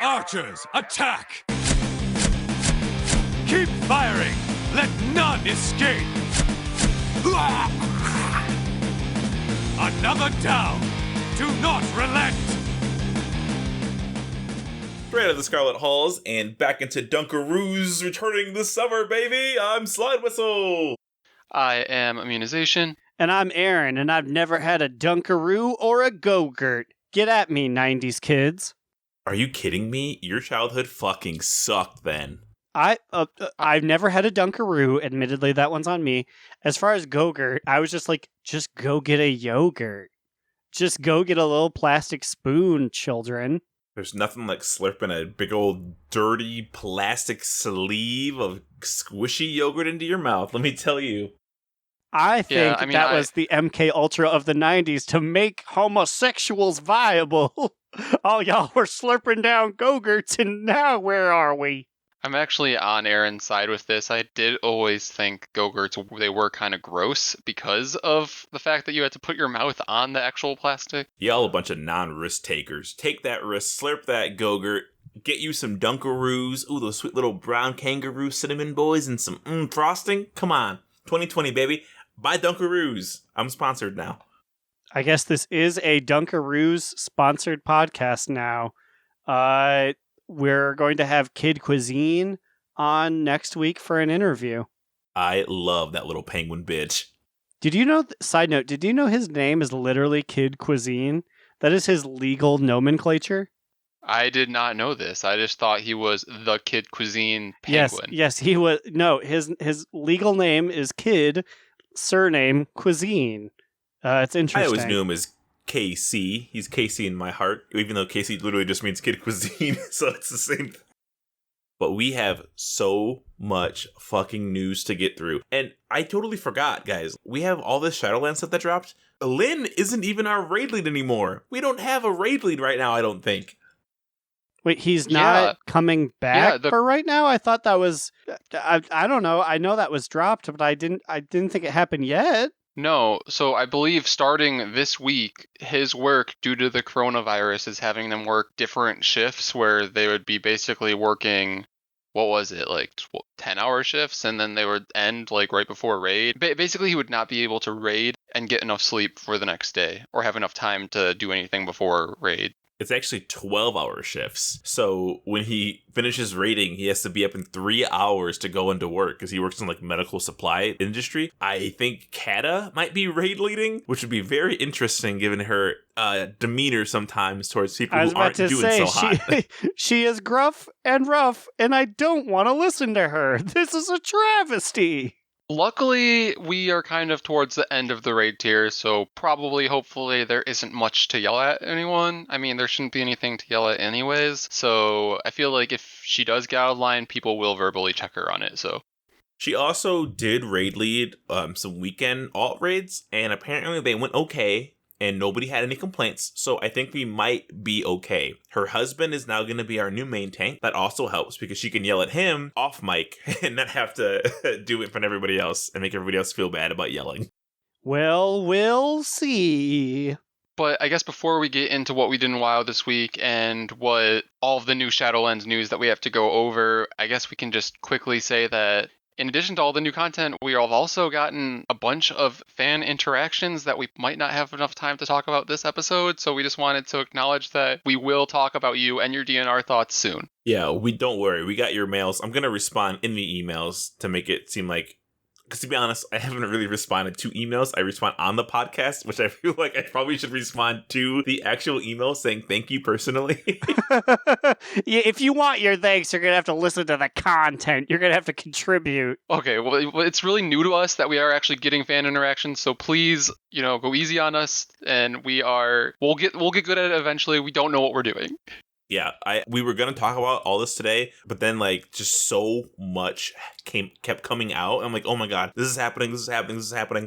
Archers, attack! Keep firing! Let none escape! Another down! Do not relent! Straight out of the Scarlet Halls and back into dunkaroos, returning this summer, baby! I'm Slidewhistle! I am Immunization. And I'm Aaron, and I've never had a dunkaroo or a go-gurt. Get at me, 90s kids. Are you kidding me? Your childhood fucking sucked then. I've never had a dunkaroo. Admittedly, that one's on me. As far as go-gurt, I was just like, just go get a yogurt. Just go get a little plastic spoon, children. There's nothing like slurping a big old dirty plastic sleeve of squishy yogurt into your mouth, let me tell you. I think that was the MK Ultra of the 90s to make homosexuals viable. All y'all were slurping down go-gurts, and now where are we? I'm actually on Aaron's side with this. I did always think go-gurts, they were kind of gross because of the fact that you had to put your mouth on the actual plastic. Y'all a bunch of non-risk takers. Take that risk, slurp that go-gurt, get you some dunkaroos. Ooh, those sweet little brown kangaroo cinnamon boys and some frosting. Come on, 2020, baby. Buy dunkaroos. I'm sponsored now. I guess this is a Dunkaroos sponsored podcast now. We're going to have Kid Cuisine on next week for an interview. I love that little penguin bitch. Did you know, side note, did you know his name is literally Kid Cuisine? That is his legal nomenclature? I did not know this. I just thought he was the Kid Cuisine penguin. Yes, he was. No, his legal name is Kid, surname Cuisine. It's interesting. I always knew him as KC. He's KC in my heart, even though KC literally just means Kid Cuisine, so it's the same thing. But we have so much fucking news to get through. And I totally forgot, guys. We have all this Shadowlands stuff that dropped. Lynn isn't even our raid lead anymore. We don't have a raid lead right now, I don't think. Wait, he's not coming back for right now? I thought that was... I don't know. I know that was dropped, but I didn't think it happened yet. No, so I believe starting this week, his work, due to the coronavirus, is having them work different shifts where they would be basically working, 10-hour shifts, and then they would end right before raid. Basically, he would not be able to raid and get enough sleep for the next day, or have enough time to do anything before raid. It's actually 12-hour shifts. So when he finishes raiding, he has to be up in 3 hours to go into work because he works in medical supply industry. I think Kata might be raid leading, which would be very interesting given her demeanor sometimes towards people who aren't doing so hot. She is gruff and rough, and I don't want to listen to her. This is a travesty. Luckily, we are kind of towards the end of the raid tier, so hopefully, there isn't much to yell at anyone. I mean, there shouldn't be anything to yell at anyways, so I feel like if she does get out of line, people will verbally check her on it, so. She also did raid lead some weekend alt raids, and apparently they went okay, and nobody had any complaints, so I think we might be okay. Her husband is now going to be our new main tank. That also helps because she can yell at him off mic and not have to do it in front of everybody else and make everybody else feel bad about yelling. Well, we'll see. But I guess before we get into what we did in WoW this week and what all of the new Shadowlands news that we have to go over, I guess we can just quickly say that in addition to all the new content, we have also gotten a bunch of fan interactions that we might not have enough time to talk about this episode, so we just wanted to acknowledge that we will talk about you and your DNR thoughts soon. Yeah, don't worry. We got your mails. I'm going to respond in the emails to make it seem like... Because to be honest, I haven't really responded to emails. I respond on the podcast, which I feel like I probably should respond to the actual email saying thank you personally. Yeah, if you want your thanks, you're going to have to listen to the content. You're going to have to contribute. Okay, well, it's really new to us that we are actually getting fan interactions, so please, go easy on us, and we'll get good at it eventually. We don't know what we're doing. Yeah, we were going to talk about all this today, but then just so much kept coming out. I'm like, oh my God, this is happening. It's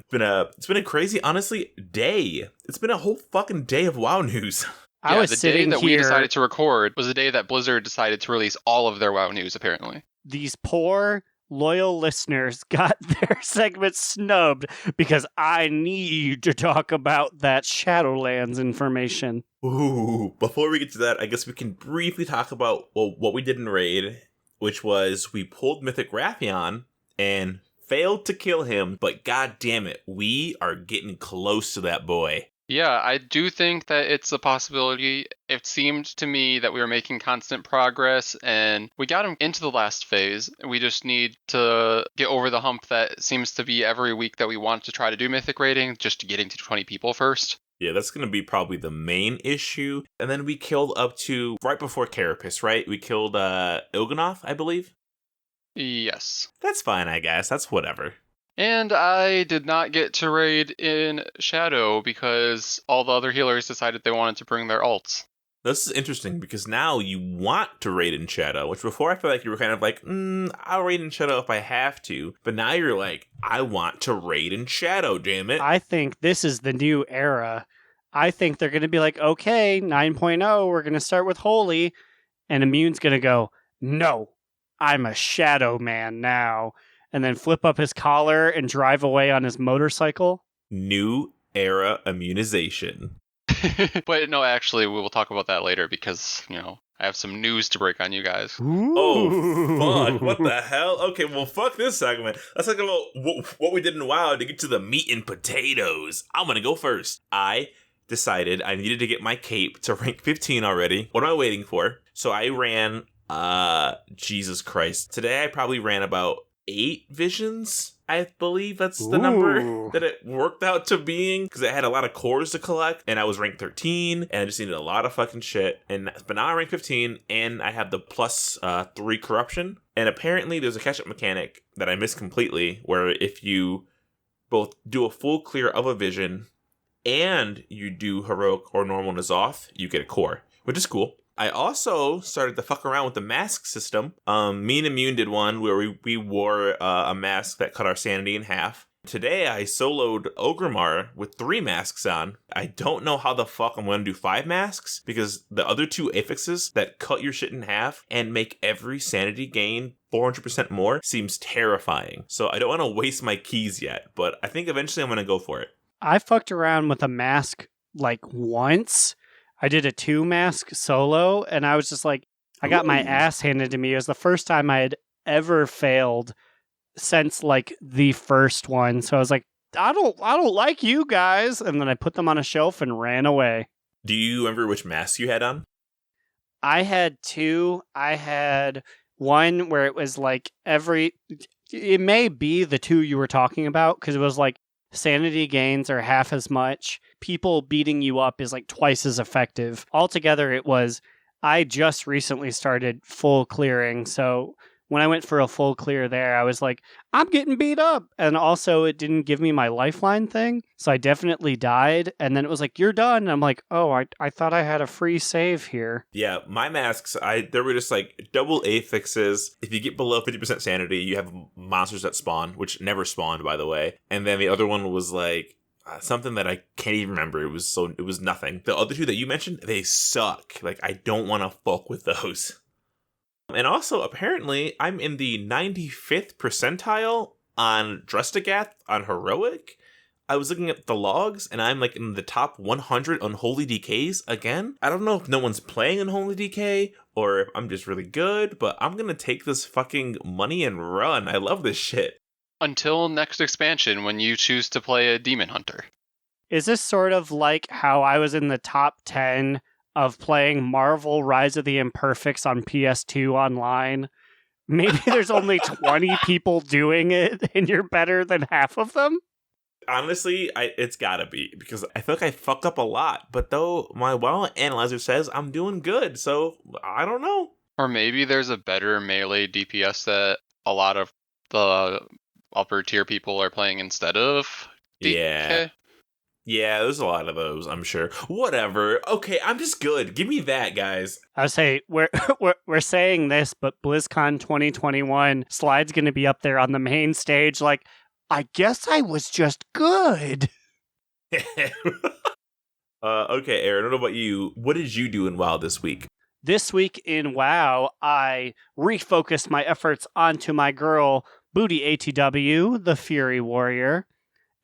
been a crazy, honestly, day. It's been a whole fucking day of WoW news. Yeah, the day that we decided to record was the day that Blizzard decided to release all of their WoW news, apparently. These poor loyal listeners got their segment snubbed because I need to talk about that Shadowlands information. Ooh, before we get to that, I guess we can briefly talk about what we did in Raid, which was we pulled Mythic Raffion and failed to kill him, but god damn it, we are getting close to that boy. Yeah, I do think that it's a possibility. It seemed to me that we were making constant progress and we got him into the last phase. We just need to get over the hump that seems to be every week that we want to try to do mythic rating, just getting to 20 people first. Yeah, that's going to be probably the main issue. And then we killed up to right before Carapace, right? We killed Il'gynoth, I believe. Yes. That's fine, I guess. That's whatever. And I did not get to raid in Shadow because all the other healers decided they wanted to bring their alts. This is interesting because now you want to raid in Shadow, which before I feel like you were kind of like, I'll raid in Shadow if I have to. But now you're like, I want to raid in Shadow, damn it. I think this is the new era. I think they're going to be like, okay, 9.0, we're going to start with Holy. And Immune's going to go, no, I'm a Shadow man now. And then flip up his collar and drive away on his motorcycle. New era immunization. But no, actually, we will talk about that later because, I have some news to break on you guys. Ooh. Oh, fuck. What the hell? Okay, well, fuck this segment. Let's talk about what we did in WoW to get to the meat and potatoes. I'm going to go first. I decided I needed to get my cape to rank 15 already. What am I waiting for? So I ran, Jesus Christ. Today I probably ran about 8 visions. I believe that's the number that it worked out to being because I had a lot of cores to collect and I was ranked 13 and I just needed a lot of fucking shit. But now I'm ranked 15 and I have the plus 3 corruption. And apparently there's a catch-up mechanic that I missed completely where if you both do a full clear of a vision and you do heroic or normal N'Zoth, you get a core, which is cool. I also started to fuck around with the mask system. Me and Immune did one where we wore a mask that cut our sanity in half. Today, I soloed Ogrimmar with 3 masks on. I don't know how the fuck I'm going to do 5 masks because the other 2 affixes that cut your shit in half and make every sanity gain 400% more seems terrifying. So I don't want to waste my keys yet, but I think eventually I'm going to go for it. I fucked around with a mask like once. I did a 2 mask solo, and I was just like, I got my ass handed to me. It was the first time I had ever failed since like the first one. So I was like, I don't like you guys. And then I put them on a shelf and ran away. Do you remember which mask you had on? I had 2. I had one where it was like it may be the 2 you were talking about because it was like sanity gains are half as much. People beating you up is like twice as effective. Altogether, it was, I just recently started full clearing. So when I went for a full clear there, I was like, I'm getting beat up. And also it didn't give me my lifeline thing. So I definitely died. And then it was like, you're done. And I'm like, oh, I thought I had a free save here. Yeah, my masks, there were just like double affixes. If you get below 50% sanity, you have monsters that spawn, which never spawned, by the way. And then the other one was like something that I can't even remember. It was nothing. The other 2 that you mentioned, they suck. Like, I don't want to fuck with those. And also, apparently, I'm in the 95th percentile on Drestagath on Heroic. I was looking at the logs, and I'm like in the top 100 Unholy DKs again. I don't know if no one's playing Unholy DK, or if I'm just really good, but I'm gonna take this fucking money and run. I love this shit. Until next expansion when you choose to play a Demon Hunter. Is this sort of like how I was in the top 10 of playing Marvel Rise of the Imperfects on PS2 online? Maybe there's only 20 people doing it and you're better than half of them? Honestly, it's gotta be, because I feel like I fucked up a lot, but though my WoW analyzer says I'm doing good, so I don't know. Or maybe there's a better melee DPS that a lot of the upper tier people are playing instead of DK. Yeah, there's a lot of those, I'm sure. Whatever. Okay, I'm just good. Give me that, guys. I say we're saying this, but BlizzCon 2021, Slide's going to be up there on the main stage like, I guess I was just good. Okay, Aaron, I don't know about you. What did you do in WoW this week? This week in WoW, I refocused my efforts onto my girl, Booty ATW, the Fury Warrior,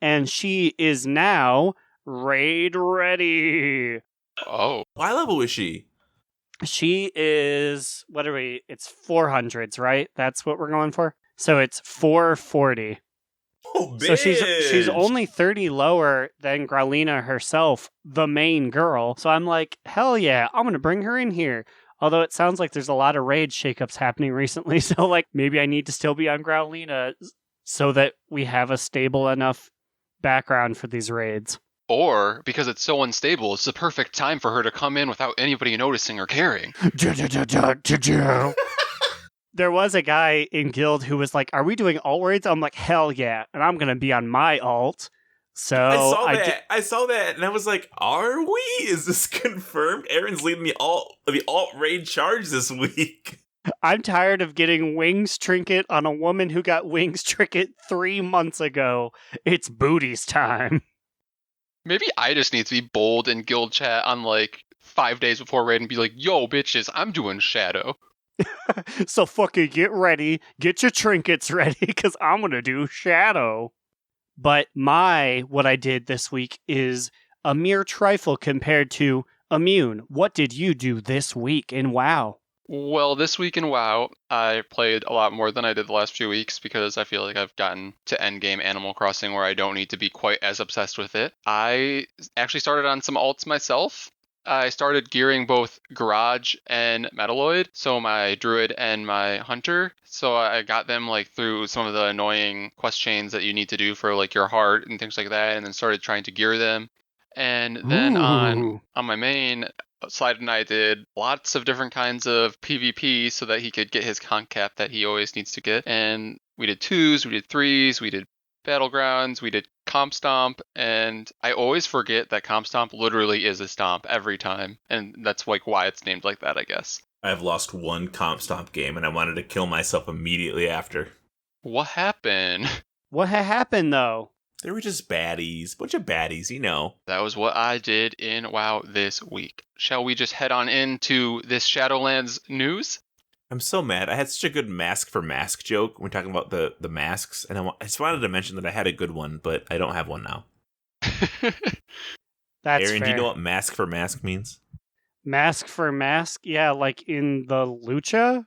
and she is now raid ready. Oh. What level is she? She is, what are we? It's 400s, right? That's what we're going for. So it's 440. Oh, bitch. So she's only 30 lower than Growlina herself, the main girl. So I'm like, hell yeah, I'm going to bring her in here. Although it sounds like there's a lot of raid shakeups happening recently. So like maybe I need to still be on Growlina so that we have a stable enough background for these raids. Or, because it's so unstable, it's the perfect time for her to come in without anybody noticing or caring. There was a guy in Guild who was like, are we doing alt raids? I'm like, hell yeah. And I'm going to be on my alt. So I saw that, and I was like, "Are we? Is this confirmed?" Aaron's leading the alt raid charge this week. I'm tired of getting wings trinket on a woman who got wings trinket 3 months ago. It's booties time. Maybe I just need to be bold in guild chat on like 5 days before raid and be like, "Yo, bitches, I'm doing Shadow." So fucking get ready, get your trinkets ready, because I'm gonna do Shadow. But what I did this week is a mere trifle compared to Immune. What did you do this week in WoW? Well, this week in WoW, I played a lot more than I did the last few weeks because I feel like I've gotten to endgame Animal Crossing where I don't need to be quite as obsessed with it. I actually started on some alts myself. I started gearing both Garage and Metalloid, so my Druid and my Hunter. So I got them like through some of the annoying quest chains that you need to do for like your heart and things like that, and then started trying to gear them. And then on my main, Slide and I did lots of different kinds of PvP so that he could get his conk cap that he always needs to get. And we did 2s, we did 3s, we did Battlegrounds, we did Comp Stomp, and I always forget that Comp Stomp literally is a stomp every time, and that's like why it's named like that, I guess. I've lost one Comp Stomp game, and I wanted to kill myself immediately after. What happened? What happened, though? They were just baddies. Bunch of baddies, you know. That was what I did in WoW this week. Shall we just head on into this Shadowlands news? I'm so mad. I had such a good mask for mask joke when talking about the masks, and I just wanted to mention that I had a good one, but I don't have one now. That's Aaron, fair. do you know what mask for mask means? Mask for mask? Yeah, like in the Lucha?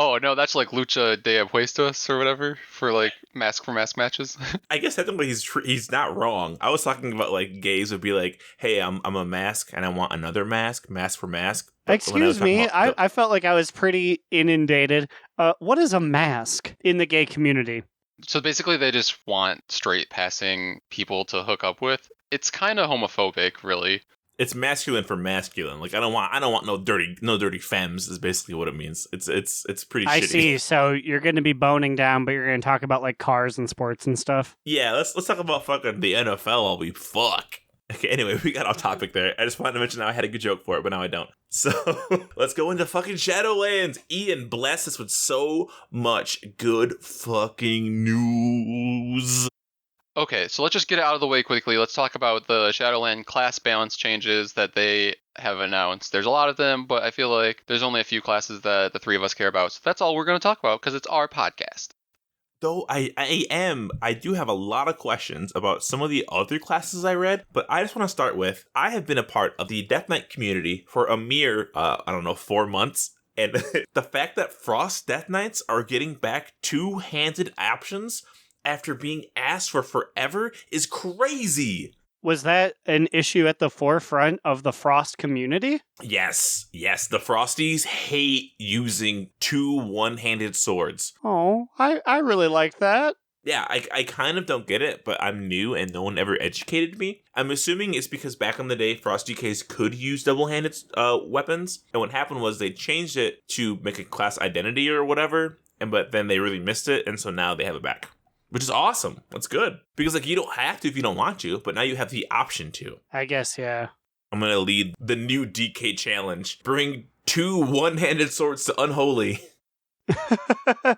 Oh, no, that's like Lucha de Apuestas or whatever for like mask for mask matches. I guess technically he's not wrong. I was talking about like gays would be like, hey, I'm a mask and I want another mask for mask. Excuse me, I felt like I was pretty inundated. What is a mask in the gay community? So basically they just want straight passing people to hook up with. It's kind of homophobic, really. It's masculine for masculine. Like I don't want no dirty femmes is basically what it means. It's pretty shitty. I see. So you're going to be boning down, but you're going to talk about like cars and sports and stuff. Yeah, let's talk about fucking the NFL while we fuck. Okay, anyway, we got off topic there. I just wanted to mention that I had a good joke for it, but now I don't. So let's go into fucking Shadowlands. Ian blessed us with so much good fucking news. Okay, so let's just get it out of the way quickly. Let's talk about the Shadowland class balance changes that they have announced. There's a lot of them, but I feel like there's only a few classes that the three of us care about. So that's all we're going to talk about because it's our podcast. Though I do have a lot of questions about some of the other classes I read, but I just want to start with, I have been a part of the Death Knight community for a mere, 4 months. And the fact that Frost Death Knights are getting back two-handed options after being asked for forever is crazy. Was that an issue at the forefront of the Frost community? Yes. The Frosties hate using two one-handed swords. Oh, I really like that. Yeah, I kind of don't get it, but I'm new and no one ever educated me. I'm assuming it's because back in the day, Frost DKs could use double-handed weapons, and what happened was they changed it to make a class identity or whatever, but then they really missed it, and so now they have it back. Which is awesome. That's good. Because, you don't have to if you don't want to, but now you have the option to. I guess, yeah. I'm going to lead the new DK challenge. Bring two one-handed swords to Unholy. The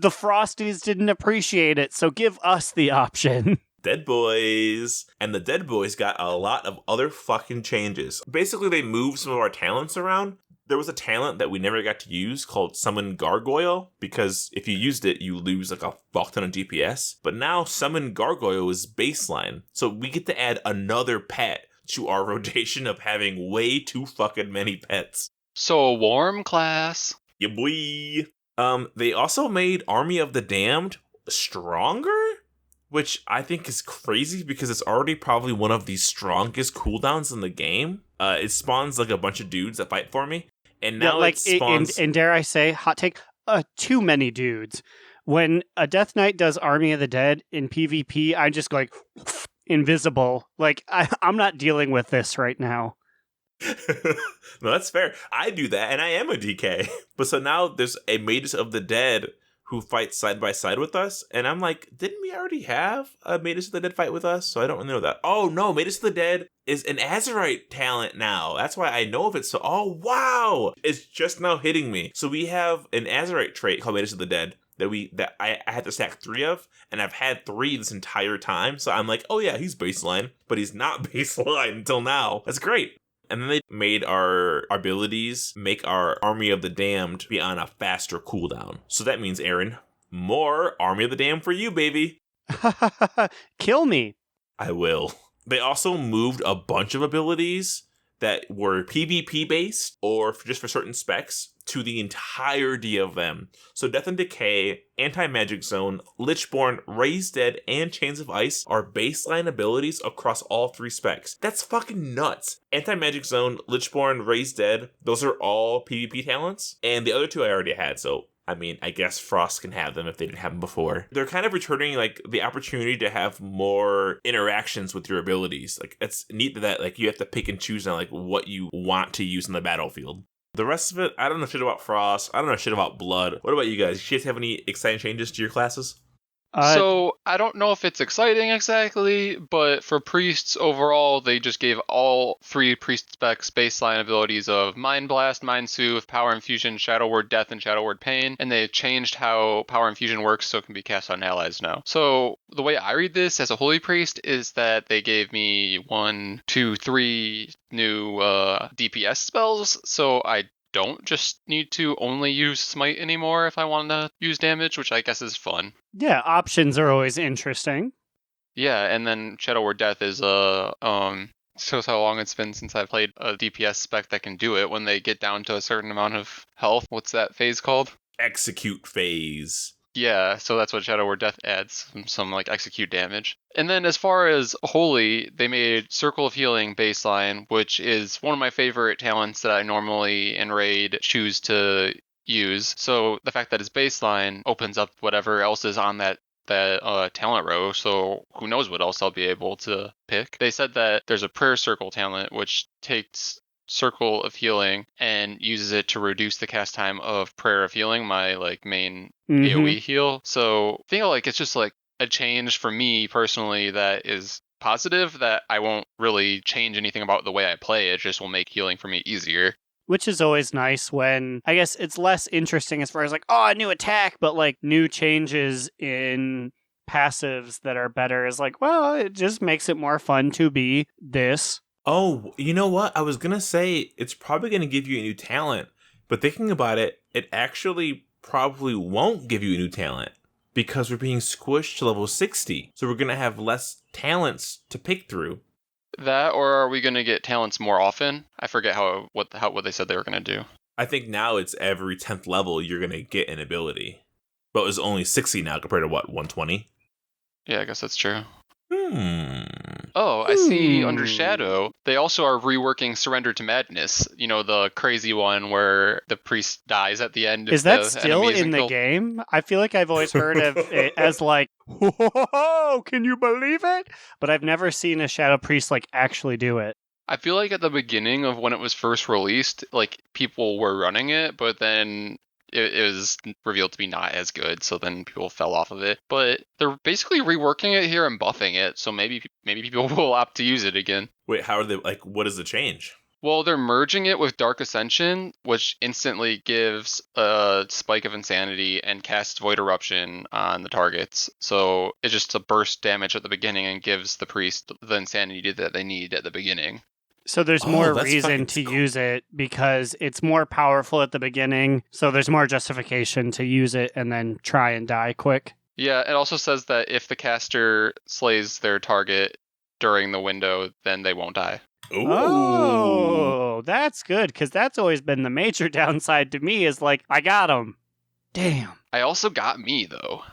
Frosties didn't appreciate it, so give us the option. Dead Boys. And the Dead Boys got a lot of other fucking changes. Basically, they moved some of our talents around. There was a talent that we never got to use called Summon Gargoyle, because if you used it, you lose like a fuck ton of DPS. But now Summon Gargoyle is baseline, so we get to add another pet to our rotation of having way too fucking many pets. So warm class. Yeah, boy. They also made Army of the Damned stronger, which I think is crazy because it's already probably one of the strongest cooldowns in the game. It spawns like a bunch of dudes that fight for me, and now it spawns. And dare I say, hot take, too many dudes. When a Death Knight does Army of the Dead in PvP, I just go like invisible. Like I'm not dealing with this right now. No, that's fair. I do that, and I am a DK. But so now there's a Mages of the Dead who fights side by side with us, and I'm like, didn't we already have a Mages of the Dead fight with us? So I don't really know that. Oh no, Mages of the Dead is an Azerite talent now. That's why I know of it. So, oh wow, it's just now hitting me. So we have an Azerite trait called Mages of the Dead that I had to stack 3 of, and I've had 3 this entire time. So I'm like, oh yeah, he's baseline, but he's not baseline until now. That's great. And then they made our abilities make our Army of the Damned be on a faster cooldown. So that means, Aaron, more Army of the Damned for you, baby. Kill me. I will. They also moved a bunch of abilities that were PvP based or just for certain specs to the entirety of them. So Death and Decay, Anti-Magic Zone, Lichborn, Raise Dead, and Chains of Ice are baseline abilities across all 3 specs. That's fucking nuts. Anti-Magic Zone, Lichborn, Raise Dead, those are all PvP talents. And the other 2 I already had, so I mean, I guess Frost can have them if they didn't have them before. They're kind of returning like the opportunity to have more interactions with your abilities. Like it's neat that like you have to pick and choose on like what you want to use in the battlefield. The rest of it, I don't know shit about Frost. I don't know shit about Blood. What about you guys? Do you guys have any exciting changes to your classes? So I don't know if it's exciting exactly, but for priests overall, they just gave all 3 priest specs baseline abilities of Mind Blast, Mind Soothe, Power Infusion, Shadow Word Death, and Shadow Word Pain, and they changed how Power Infusion works so it can be cast on allies now. So the way I read this as a Holy Priest is that they gave me 1, 2, 3 new DPS spells, so I don't just need to only use Smite anymore if I want to use damage, which I guess is fun. Yeah, options are always interesting. Yeah, and then Shadow Word Death is shows how long it's been since I played a DPS spec that can do it when they get down to a certain amount of health. What's that phase called? Execute phase. Yeah, so that's what Shadow Word Death adds, some like execute damage. And then as far as Holy, they made Circle of Healing baseline, which is one of my favorite talents that I normally in Raid choose to use. So the fact that it's baseline opens up whatever else is on that talent row, so who knows what else I'll be able to pick. They said that there's a Prayer Circle talent, which takes Circle of Healing and uses it to reduce the cast time of Prayer of Healing, my like main AoE heal. So I think like it's just like a change for me personally that is positive, that I won't really change anything about the way I play. It just will make healing for me easier. Which is always nice when, I guess it's less interesting as far as like, oh, a new attack, but like new changes in passives that are better is like, well, it just makes it more fun to be this. Oh, you know what? I was going to say it's probably going to give you a new talent, but thinking about it, it actually probably won't give you a new talent because we're being squished to level 60. So we're going to have less talents to pick through. That, or are we going to get talents more often? I forget what they said they were going to do. I think now it's every 10th level you're going to get an ability. But it was only 60 now compared to what, 120? Yeah, I guess that's true. Oh, I see under Shadow, they also are reworking Surrender to Madness. You know, the crazy one where the priest dies at the end. Is that still in the game? I feel like I've always heard of it as like, whoa, can you believe it? But I've never seen a Shadow Priest like actually do it. I feel like at the beginning of when it was first released, like people were running it, but then it was revealed to be not as good, so then people fell off of it. But they're basically reworking it here and buffing it, so maybe people will opt to use it again. Wait, how are they, like, what is the change? Well, they're merging it with Dark Ascension, which instantly gives a spike of insanity and casts Void Eruption on the targets. So it's just a burst damage at the beginning and gives the priest the insanity that they need at the beginning. So there's Oh, more that's reason fucking to cool. use it because it's more powerful at the beginning. So there's more justification to use it and then try and die quick. Yeah, it also says that if the caster slays their target during the window, then they won't die. Ooh. Oh, that's good because that's always been the major downside to me is like, I got him. Damn. I also got me, though.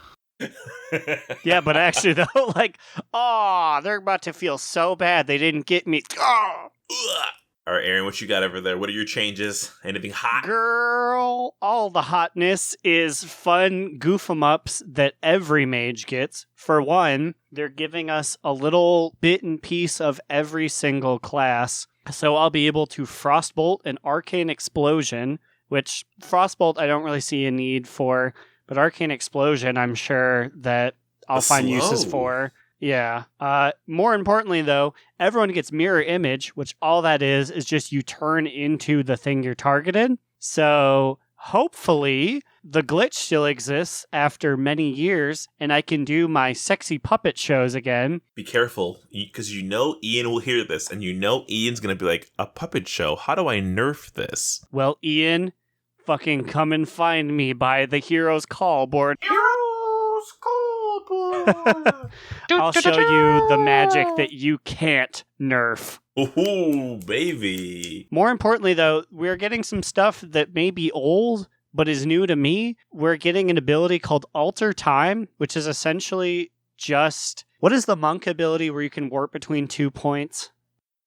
Yeah, but actually, though, like, oh, they're about to feel so bad they didn't get me. Oh, All right, Aaron, what you got over there? What are your changes? Anything hot? girl, all the hotness is fun goof 'em ups that every mage gets. For one, they're giving us a little bit and piece of every single class. So I'll be able to Frostbolt and Arcane Explosion, which Frostbolt I don't really see a need for, but Arcane Explosion I'm sure that I'll find uses Slow. for. Yeah. More importantly, though, everyone gets Mirror Image, which all that is just you turn into the thing you're targeted. So hopefully the glitch still exists after many years, and I can do my sexy puppet shows again. Be careful, because you know Ian will hear this, and you know Ian's going to be like, a puppet show? How do I nerf this? Well, Ian, fucking come and find me by the Hero's Call board. Heroes Call board. I'll show you the magic that you can't nerf. Ooh, baby. More importantly, though, we're getting some stuff that may be old, but is new to me. We're getting an ability called Alter Time, which is essentially just... What is the monk ability where you can warp between 2 points?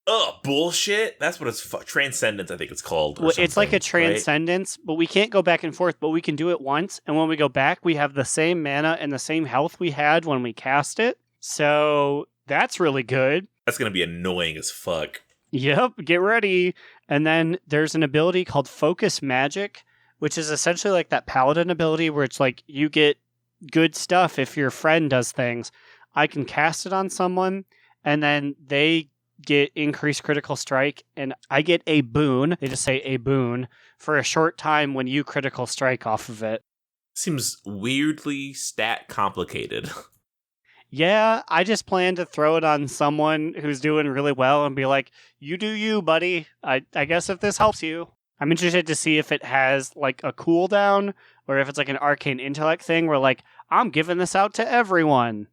Oh, bullshit. That's what it's... Transcendence, I think it's called. Well, it's like a right? transcendence, but we can't go back and forth, but we can do it once. And when we go back, we have the same mana and the same health we had when we cast it. So that's really good. That's going to be annoying as fuck. Yep, get ready. And then there's an ability called Focus Magic, which is essentially like that paladin ability where it's like you get good stuff if your friend does things. I can cast it on someone, and then they get increased critical strike, and I get a boon. They just say a boon for a short time when you critical strike off of it. Seems weirdly stat complicated. Yeah, I just plan to throw it on someone who's doing really well and be like, you do you, buddy. I guess if this helps you. I'm interested to see if it has like a cooldown or if it's like an arcane intellect thing where like, I'm giving this out to everyone.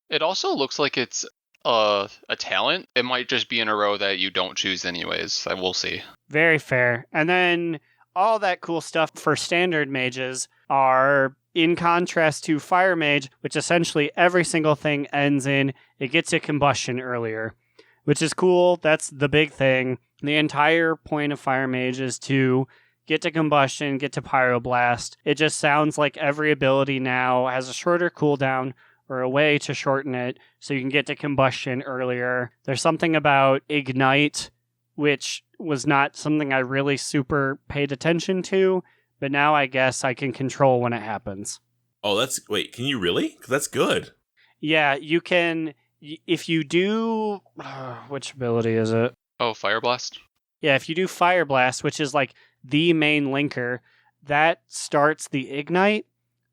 It also looks like it's a talent. It might just be in a row that you don't choose anyways. We'll see. Very fair. And then all that cool stuff for standard mages are in contrast to Fire Mage, which essentially every single thing ends in, it gets a combustion earlier, which is cool. That's the big thing. The entire point of Fire Mage is to get to combustion, get to pyroblast. It just sounds like every ability now has a shorter cooldown or a way to shorten it so you can get to combustion earlier. There's something about Ignite, which was not something I really super paid attention to, but now I guess I can control when it happens. Oh, wait, can you really? Because that's good. Yeah, you can, if you do, which ability is it? Oh, Fire Blast? Yeah, if you do Fire Blast, which is like the main linker, that starts the Ignite,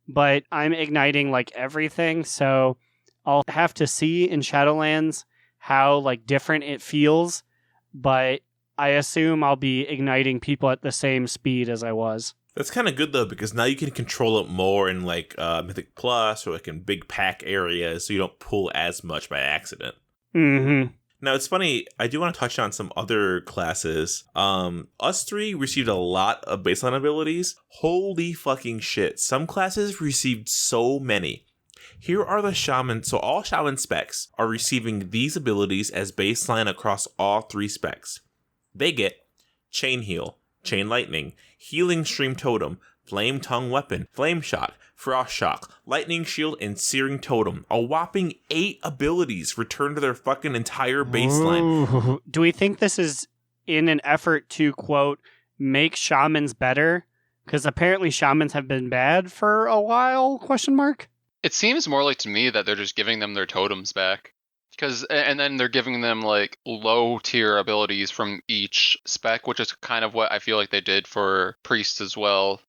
but I'm igniting like everything, so I'll have to see in Shadowlands how like different it feels, but I assume I'll be igniting people at the same speed as I was. That's kind of good, though, because now you can control it more in, like, Mythic Plus or, like, in big pack areas, so you don't pull as much by accident. Mm-hmm. Now, it's funny, I do want to touch on some other classes. Us three received a lot of baseline abilities. Holy fucking shit. Some classes received so many. Here are the shaman. So all shaman specs are receiving these abilities as baseline across all 3 specs. They get Chain Heal, Chain Lightning, Healing Stream Totem, Flame Tongue Weapon, Flame Shock, Frost Shock, Lightning Shield, and Searing Totem. A whopping 8 abilities return to their fucking entire baseline. Ooh. Do we think this is in an effort to, quote, make shamans better? Because apparently shamans have been bad for a while, question mark? It seems more like to me that they're just giving them their totems back. And then they're giving them like low tier abilities from each spec, which is kind of what I feel like they did for priests as well.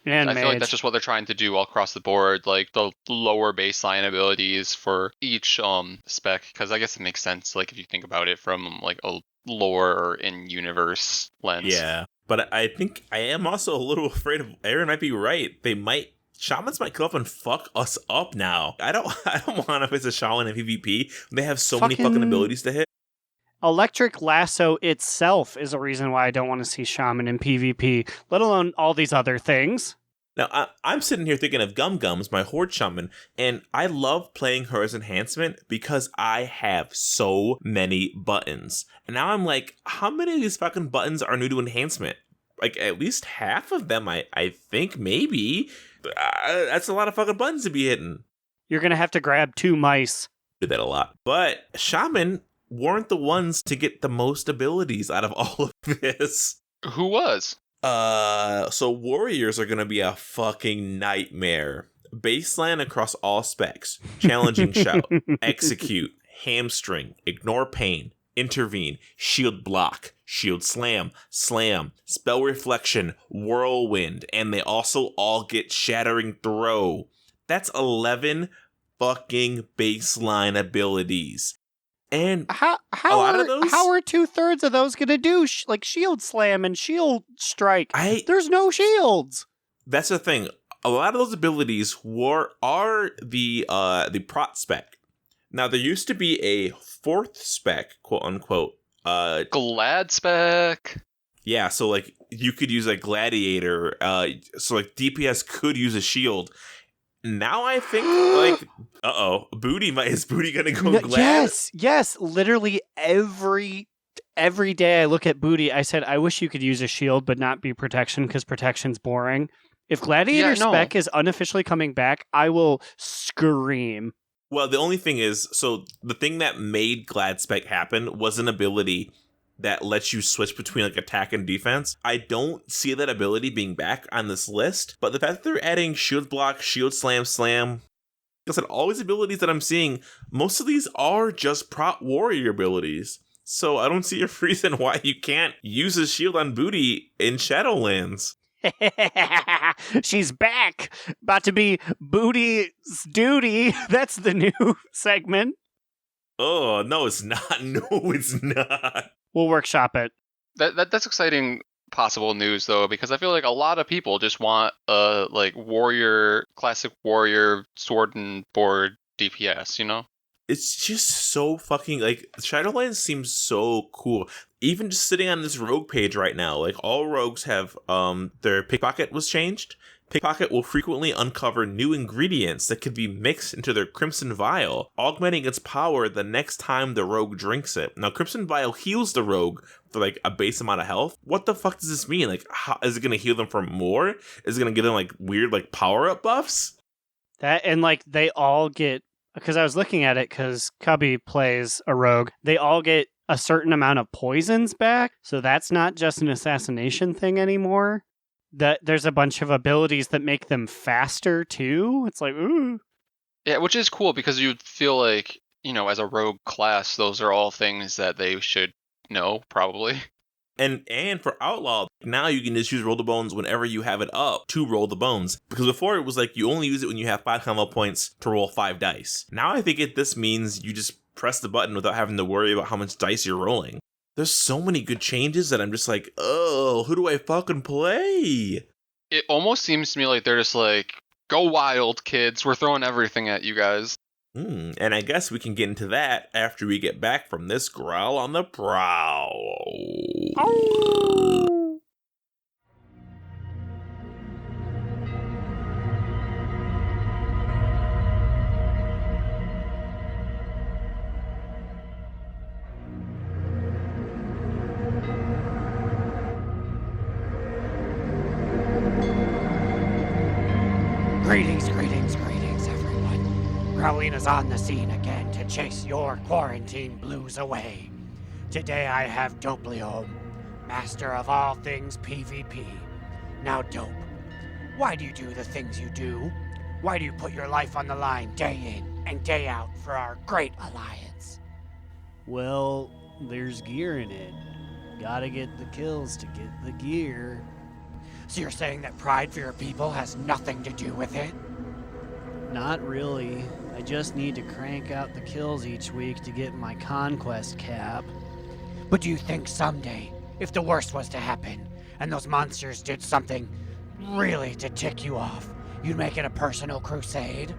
And I mage. feel like that's just what they're trying to do all across the board, like the lower baseline abilities for each spec, because I guess it makes sense, like if you think about it from like a lore or in universe lens. Yeah, but I think I am also a little afraid of Aaron might be right. Shamans might come up and fuck us up now. I don't want to face a shaman in PvP. They have so many fucking abilities to hit. Electric Lasso itself is a reason why I don't want to see Shaman in PvP, let alone all these other things. Now, I'm sitting here thinking of Gum Gums, my Horde Shaman, and I love playing her as enhancement because I have so many buttons. And now I'm like, how many of these fucking buttons are new to enhancement? Like, at least half of them, I think, maybe. That's a lot of fucking buttons to be hitting. You're going to have to grab 2 mice. I do that a lot. But Shaman weren't the ones to get the most abilities out of all of this. Who was? So warriors are gonna be a fucking nightmare. Baseline across all specs. Challenging shout, execute, hamstring, ignore pain, intervene, shield block, shield slam, spell reflection, whirlwind, and they also all get shattering throw. That's 11 fucking baseline abilities. And how a lot of those, how are 2/3 of those going to do like shield slam and shield strike? There's no shields. That's the thing. A lot of those abilities are the prot spec. Now there used to be a 4th spec, quote unquote. Glad spec. Yeah, so like you could use a gladiator. So like DPS could use a shield. Now I think like, is Booty gonna go glad? Yes. Literally every day I look at Booty, I said I wish you could use a shield but not be protection because protection's boring. If Gladiator spec is unofficially coming back, I will scream. Well, the only thing is, so the thing that made Glad spec happen was an ability that lets you switch between like attack and defense. I don't see that ability being back on this list, but the fact that they're adding shield block, shield slam, like I said, all these abilities that I'm seeing, most of these are just prot warrior abilities. So I don't see a reason why you can't use a shield on Booty in Shadowlands. She's back. About to be Booty's duty. That's the new segment. Oh, no, it's not. No, it's not. We'll workshop it. That's exciting possible news though, because I feel like a lot of people just want like classic warrior sword and board DPS, you know? It's just so fucking like Shadowlands seems so cool. Even just sitting on this rogue page right now, like all rogues have their pickpocket was changed. Pickpocket will frequently uncover new ingredients that could be mixed into their Crimson Vial, augmenting its power the next time the rogue drinks it. Now, Crimson Vial heals the rogue for like a base amount of health. What the fuck does this mean? Like, how, is it going to heal them for more? Is it going to give them like weird like power-up buffs? That and like they all get, because I was looking at it because Cubby plays a rogue, they all get a certain amount of poisons back. So that's not just an assassination thing anymore. That there's a bunch of abilities that make them faster too. It's like, ooh. Yeah, which is cool because you'd feel like, you know, as a rogue class, those are all things that they should know, probably. And for Outlaw, now you can just use Roll the Bones whenever you have it up to roll the bones. Because before it was like you only use it when you have 5 combo points to roll 5 dice. Now I think this means you just press the button without having to worry about how much dice you're rolling. There's so many good changes that I'm just like, oh, who do I fucking play? It almost seems to me like they're just like, go wild, kids. We're throwing everything at you guys. And I guess we can get into that after we get back from this growl on the prowl. Oh. Greetings, everyone. Growlina's on the scene again to chase your quarantine blues away. Today I have Doplium, master of all things PvP. Now, Dope, why do you do the things you do? Why do you put your life on the line day in and day out for our great alliance? Well, there's gear in it. Gotta get the kills to get the gear. So you're saying that pride for your people has nothing to do with it? Not really. I just need to crank out the kills each week to get my conquest cap. But do you think someday, if the worst was to happen, and those monsters did something really to tick you off, you'd make it a personal crusade?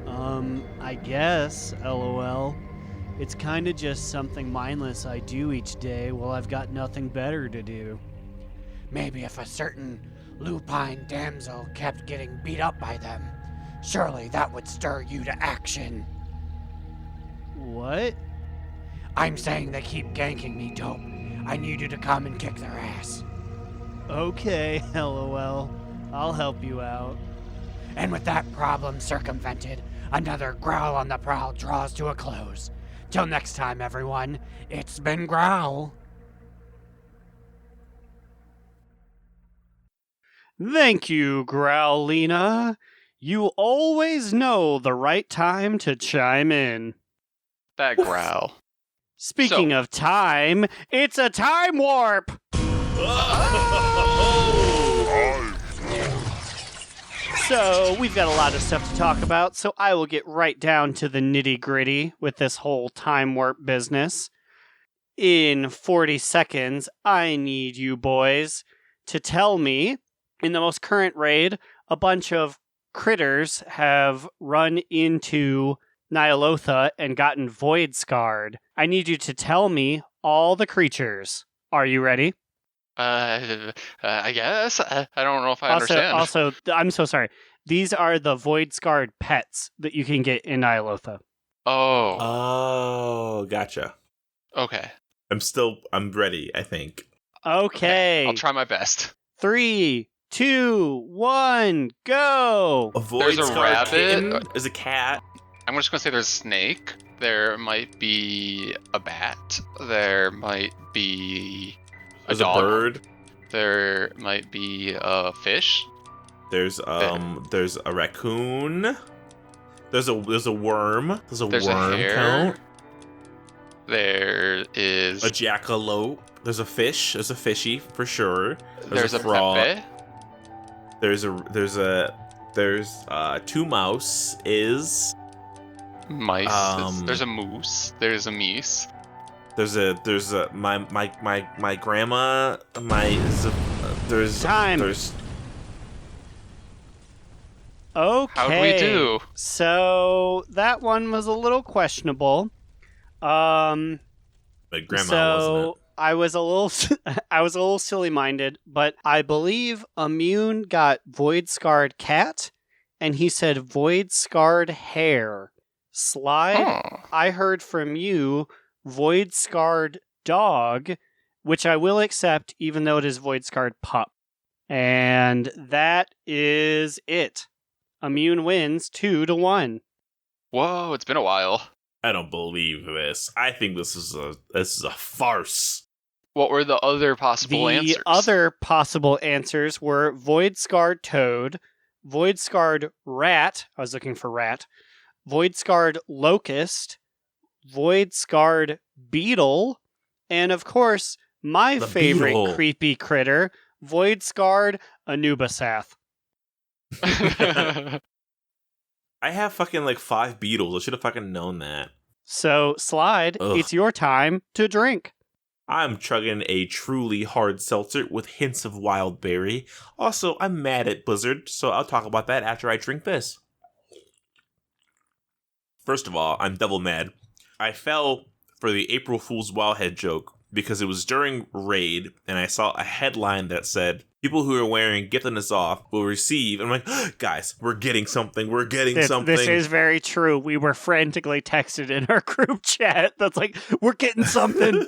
I guess, lol. It's kinda just something mindless I do each day while I've got nothing better to do. Maybe if a certain lupine damsel kept getting beat up by them, surely that would stir you to action. What? I'm saying they keep ganking me, Dope. I need you to come and kick their ass. Okay, lol. I'll help you out. And with that problem circumvented, another Growl on the Prowl draws to a close. Till next time, everyone, it's been Growl. Thank you, Growlina. You always know the right time to chime in. That growl. Speaking of time, it's a time warp! So, we've got a lot of stuff to talk about, so I will get right down to the nitty-gritty with this whole time warp business. In 40 seconds, I need you boys to tell me, in the most current raid, a bunch of critters have run into Nyalotha and gotten void scarred. I need you to tell me all the creatures. Are you ready? I guess. I don't know if I understand. Also, I'm so sorry. These are the void scarred pets that you can get in Nyalotha. Oh, Oh, gotcha. okay. I'm ready, I think. Okay. I'll try my best. 3, 2, 1, go! A void There's a scarred rabbit. kitten? There's a cat. I'm just gonna say there's a snake. There might be a bat. There might be There's dog. a bird. There might be a fish. There's a raccoon. There's a worm. There's a There's a worm hare. count. There is. A jackalope. There's a fish. There's a fishy for sure. There's a frog. pepe. There's two mouse is. Mice. There's a moose. There's a meese. There's my grandma. There's Time. There's Okay. How'd we do? So, that one was a little questionable. my grandma wasn't it? I was a little silly-minded, but I believe Immune got void scarred cat, and he said void scarred hare. Slide, Oh. I heard from you void scarred dog, which I will accept, even though it is void scarred pup. And that is it. Immune wins 2-1. Whoa, it's been a while. I don't believe this. I think this is a farce. What were the other possible answers? The other possible answers were void scarred toad, void scarred rat. I was looking for rat. Void scarred locust, void scarred beetle, and of course, my The favorite beetle. creepy critter, void scarred Anubasath. I have fucking like 5 beetles. I should have fucking known that. So, Slide, Ugh. it's your time to drink. I'm chugging a truly hard seltzer with hints of wild berry. Also, I'm mad at Blizzard, so I'll talk about that after I drink this. First of all, I'm double mad. I fell for the April Fool's Wildhead joke because it was during Raid, and I saw a headline that said, people who are wearing Get This Off will receive, and I'm like, guys, we're getting something, something. This is very true. We were frantically texted in our group chat. That's like, we're getting something.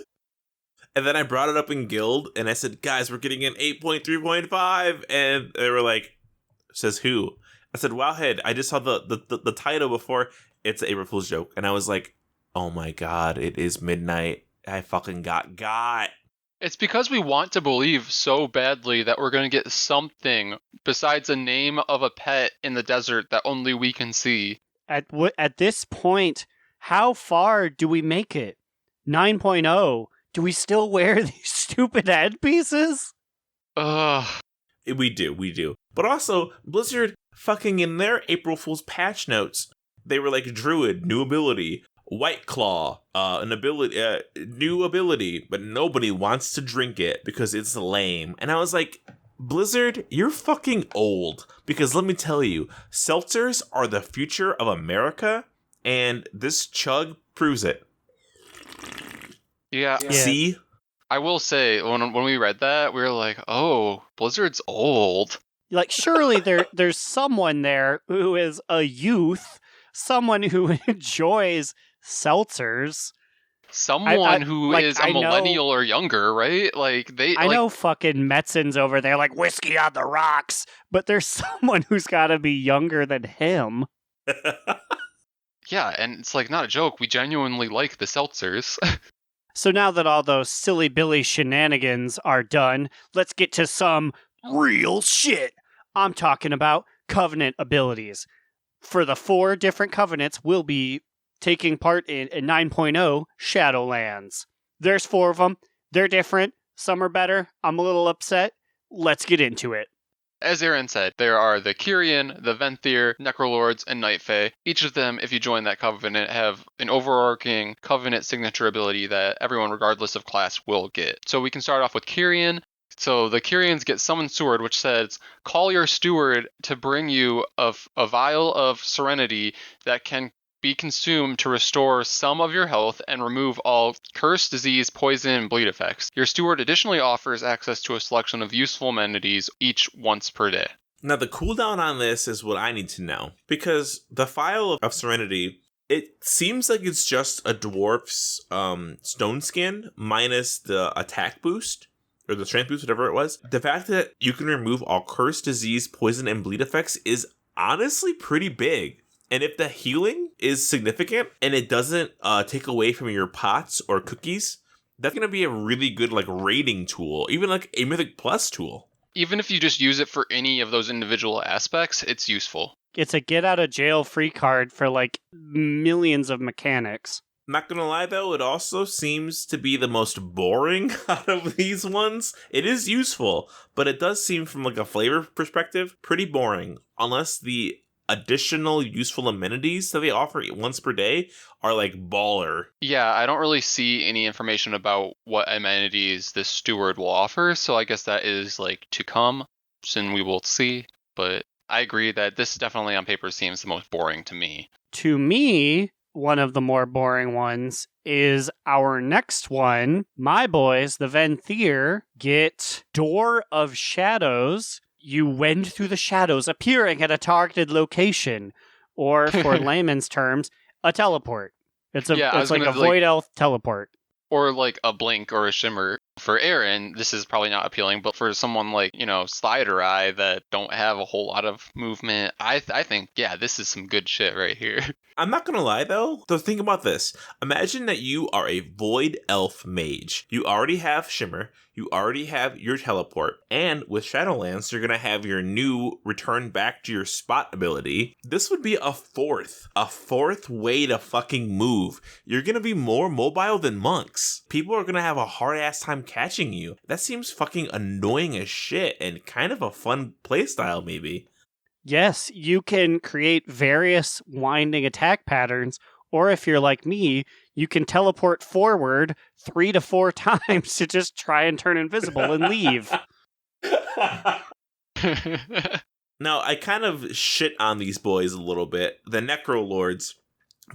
And then I brought it up in Guild, and I said, guys, we're getting an 8.3.5, and they were like, says who? I said, Wowhead, I just saw the title before. It's an April Fool's joke. And I was like, oh my god, it is midnight. I fucking got. It's because we want to believe so badly that we're going to get something besides a name of a pet in the desert that only we can see. At this point, how far do we make it? 9.0. Do we still wear these stupid headpieces? Ugh. We do. But also, Blizzard fucking in their April Fool's patch notes, they were like, Druid, new ability. White Claw, an ability, new ability, but nobody wants to drink it because it's lame. And I was like, Blizzard, you're fucking old. Because let me tell you, seltzers are the future of America, and this chug proves it. Yeah. See? I will say, when we read that, we were like, oh, Blizzard's old. Like, surely there's someone there who is a youth, someone who enjoys seltzers. Someone who like, is a I know- millennial or younger, right? Like, I know fucking Metson's over there, like, whiskey on the rocks, but there's someone who's got to be younger than him. Yeah, and it's like, not a joke. We genuinely like the seltzers. So now that all those silly Billy shenanigans are done, let's get to some real shit. I'm talking about covenant abilities. For the 4 different covenants, we'll be taking part in 9.0 Shadowlands. There's 4 of them. They're different. Some are better. I'm a little upset. Let's get into it. As Aaron said, there are the Kyrian, the Venthyr, Necrolords, and Night Fae. Each of them, if you join that covenant, have an overarching covenant signature ability that everyone, regardless of class, will get. So we can start off with Kyrian. So the Kyrians get Summon Steward, which says, call your steward to bring you a vial of serenity that can be consumed to restore some of your health and remove all curse, disease, poison, and bleed effects. Your steward additionally offers access to a selection of useful amenities each once per day. Now, the cooldown on this is what I need to know. Because the Vial of Serenity, it seems like it's just a dwarf's stone skin minus the attack boost, or the strength boost, whatever it was. The fact that you can remove all curse, disease, poison, and bleed effects is honestly pretty big. And if the healing is significant and it doesn't take away from your pots or cookies, that's going to be a really good like raiding tool, even like a Mythic Plus tool. Even if you just use it for any of those individual aspects, it's useful. It's a get out of jail free card for like millions of mechanics. Not gonna lie though, it also seems to be the most boring out of these ones. It is useful, but it does seem from like a flavor perspective pretty boring, unless the additional useful amenities that they offer once per day are like baller. Yeah, I don't really see any information about what amenities this steward will offer, so I guess that is like to come, and we will see. But I agree that this definitely on paper seems the most boring to me. To me, one of the more boring ones is our next one. My boys, the Venthyr, get Door of Shadows. You wend through the shadows, appearing at a targeted location, or for layman's terms, a teleport. It's like a void elf teleport. Or like a blink or a shimmer. For Aaron, this is probably not appealing, but for someone like, Slider Eye that don't have a whole lot of movement, I think, yeah, this is some good shit right here. I'm not gonna lie though, think about this. Imagine that you are a void elf mage. You already have shimmer, you already have your teleport, and with Shadowlands, you're gonna have your new return back to your spot ability. This would be a fourth way to fucking move. You're gonna be more mobile than monks. People are gonna have a hard ass time catching you. That seems fucking annoying as shit and kind of a fun playstyle maybe. Yes, you can create various winding attack patterns, or if you're like me, you can teleport forward 3 to 4 times to just try and turn invisible and leave. Now, I kind of shit on these boys a little bit, the Necrolords,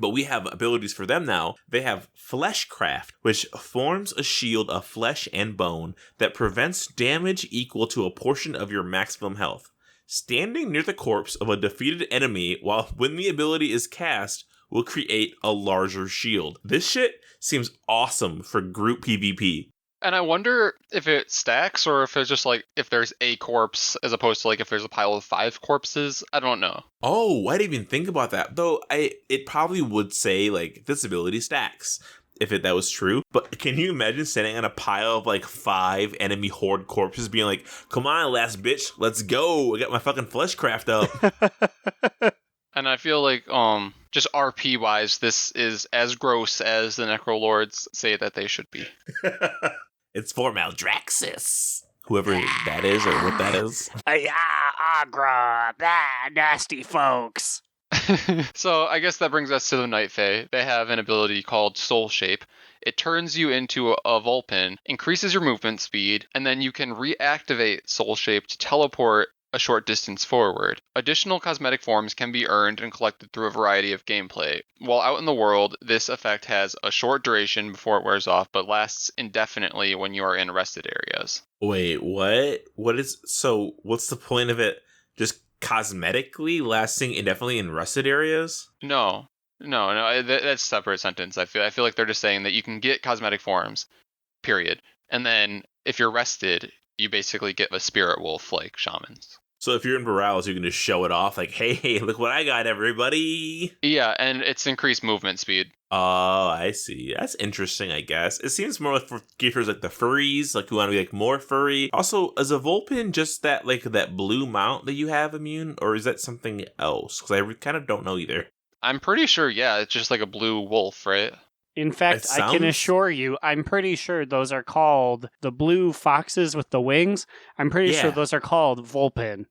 but we have abilities for them now. They have Fleshcraft, which forms a shield of flesh and bone that prevents damage equal to a portion of your maximum health. Standing near the corpse of a defeated enemy when the ability is cast will create a larger shield. This shit seems awesome for group PvP. And I wonder if it stacks or if it's just like if there's a corpse as opposed to like if there's a pile of 5 corpses. I don't know. Oh, I didn't even think about that. Though it probably would say like this ability stacks if that was true. But can you imagine standing on a pile of like 5 enemy horde corpses being like, come on, last bitch, let's go. I got my fucking Fleshcraft up. And I feel like just RP wise, this is as gross as the Necrolords say that they should be. It's for Maldraxxus. Whoever that is or what that is. Agra, nasty folks. So I guess that brings us to the Night Fae. They have an ability called Soul Shape. It turns you into a Vulpin, increases your movement speed, and then you can reactivate Soul Shape to teleport a short distance forward. Additional cosmetic forms can be earned and collected through a variety of gameplay. While out in the world, this effect has a short duration before it wears off, but lasts indefinitely when you are in rested areas. Wait, what? What's the point of it? Just cosmetically lasting indefinitely in rusted areas? No, that's a separate sentence. I feel like they're just saying that you can get cosmetic forms, period. And then if you're rested, you basically get a spirit wolf like shamans. So if you're in Borals, you can just show it off like, hey, look what I got, everybody. Yeah, and it's increased movement speed. Oh, I see. That's interesting, I guess. It seems more like for geekers like the furries, like who want to be like more furry. Also, is a Vulpin just that like that blue mount that you have immune, or is that something else? Because I kind of don't know either. I'm pretty sure, yeah, it's just like a blue wolf, right? In fact, I can assure you, I'm pretty sure those are called the blue foxes with the wings. I'm pretty sure those are called Vulpin.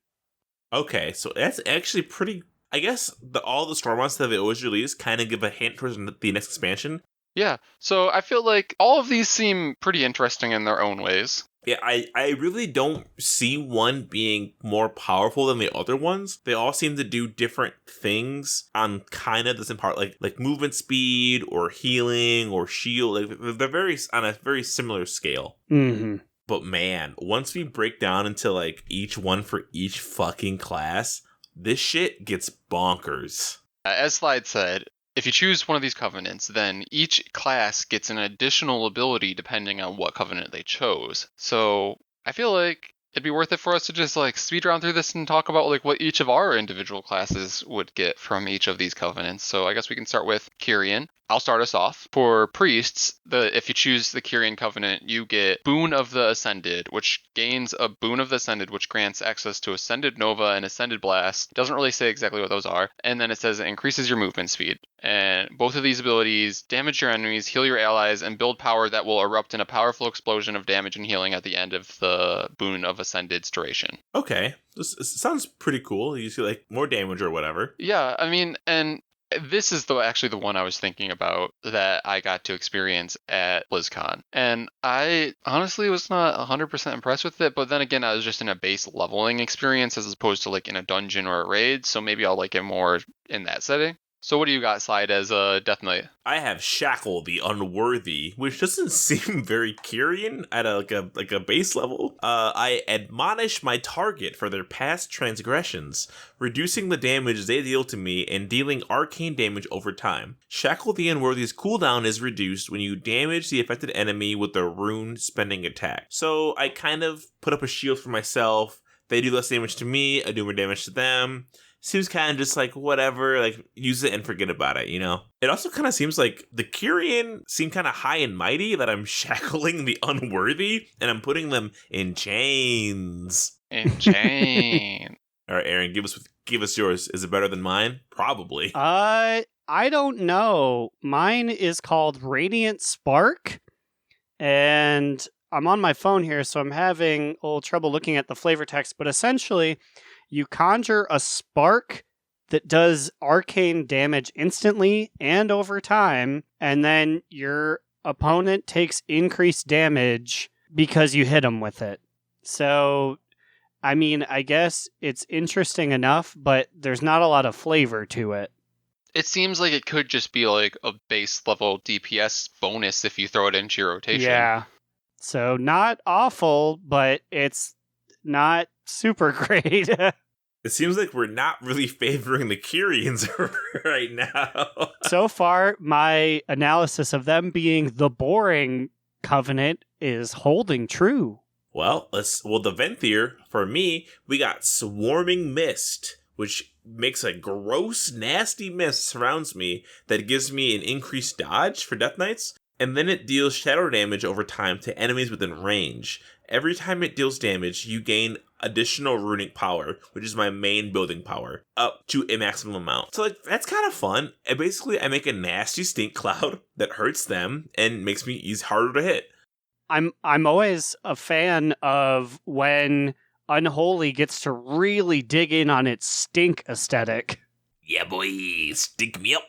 Okay, so that's actually pretty. I guess all the Storm monsters that they always release kind of give a hint towards the next expansion. Yeah, so I feel like all of these seem pretty interesting in their own ways. Yeah, I really don't see one being more powerful than the other ones. They all seem to do different things on kind of the same part, like movement speed or healing or shield. Like they're on a very similar scale. Mm-hmm. But man, once we break down into like each one for each fucking class, this shit gets bonkers. As Slide said, if you choose one of these covenants, then each class gets an additional ability depending on what covenant they chose. So I feel like it'd be worth it for us to just like speed around through this and talk about like what each of our individual classes would get from each of these covenants. So I guess we can start with Kyrian. I'll start us off. For priests, if you choose the Kyrian Covenant, you get Boon of the Ascended, which gains a Boon of the Ascended, which grants access to Ascended Nova and Ascended Blast. It doesn't really say exactly what those are. And then it says it increases your movement speed. And both of these abilities damage your enemies, heal your allies, and build power that will erupt in a powerful explosion of damage and healing at the end of the Boon of Ascended's duration. Okay, this sounds pretty cool. You see like more damage or whatever. Yeah, I mean, and this is actually the one I was thinking about that I got to experience at BlizzCon. And I honestly was not 100% impressed with it, but then again, I was just in a base leveling experience as opposed to like in a dungeon or a raid, so maybe I'll like it more in that setting. So what do you got, Slide, as a Death Knight? I have Shackle the Unworthy, which doesn't seem very Kyrian at a base level. I admonish my target for their past transgressions, reducing the damage they deal to me and dealing arcane damage over time. Shackle the Unworthy's cooldown is reduced when you damage the affected enemy with a rune spending attack. So I kind of put up a shield for myself. They do less damage to me, I do more damage to them. Seems kind of just like whatever, like use it and forget about it, you know? It also kind of seems like the Kyrian seem kind of high and mighty that I'm shackling the unworthy and I'm putting them in chains. In chains. All right, Aaron, give us yours. Is it better than mine? Probably. I don't know. Mine is called Radiant Spark, and I'm on my phone here, so I'm having a little trouble looking at the flavor text, but essentially you conjure a spark that does arcane damage instantly and over time, and then your opponent takes increased damage because you hit them with it. So, I mean, I guess it's interesting enough, but there's not a lot of flavor to it. It seems like it could just be like a base level DPS bonus if you throw it into your rotation. Yeah. So, not awful, but it's not super great. It seems like we're not really favoring the Kyrians right now. So far, my analysis of them being the boring covenant is holding true. Well, the Venthyr, for me, we got Swarming Mist, which makes a gross, nasty mist surrounds me that gives me an increased dodge for Death Knights, and then it deals shadow damage over time to enemies within range. Every time it deals damage, you gain additional runic power, which is my main building power, up to a maximum amount. So like that's kind of fun. And basically, I make a nasty stink cloud that hurts them and makes me harder to hit. I'm always a fan of when Unholy gets to really dig in on its stink aesthetic. Yeah, boy, stick me up.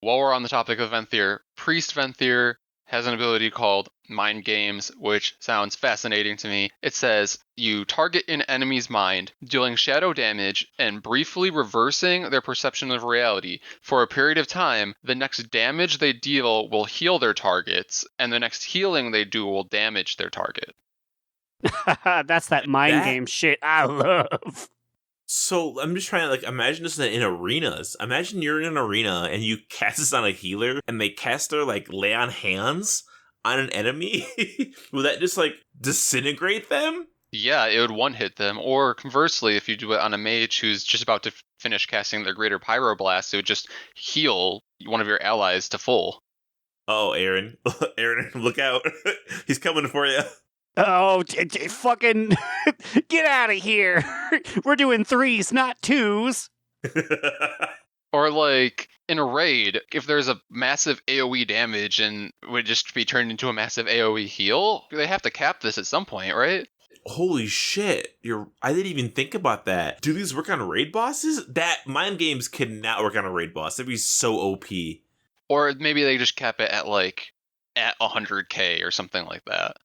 While we're on the topic of Venthyr, Priest Venthyr has an ability called Mind Games, which sounds fascinating to me. It says, you target an enemy's mind, dealing shadow damage and briefly reversing their perception of reality. For a period of time, the next damage they deal will heal their targets, and the next healing they do will damage their target. That's that mind game shit I love. So I'm just trying to imagine this in arenas. Imagine you're in an arena and you cast this on a healer and they cast their lay on hands on an enemy. Will that just disintegrate them? Yeah, it would one-hit them. Or conversely, if you do it on a mage who's just about to finish casting their greater pyroblast, it would just heal one of your allies to full. Oh, Aaron. Aaron, look out. He's coming for you. Oh, fucking get out of here. We're doing 3s, not 2s. Or in a raid, if there's a massive AoE damage and it would just be turned into a massive AoE heal, they have to cap this at some point, right? Holy shit. I didn't even think about that. Do these work on raid bosses? That mind games could not work on a raid boss. That'd be so OP. Or maybe they just cap it at 100k or something like that.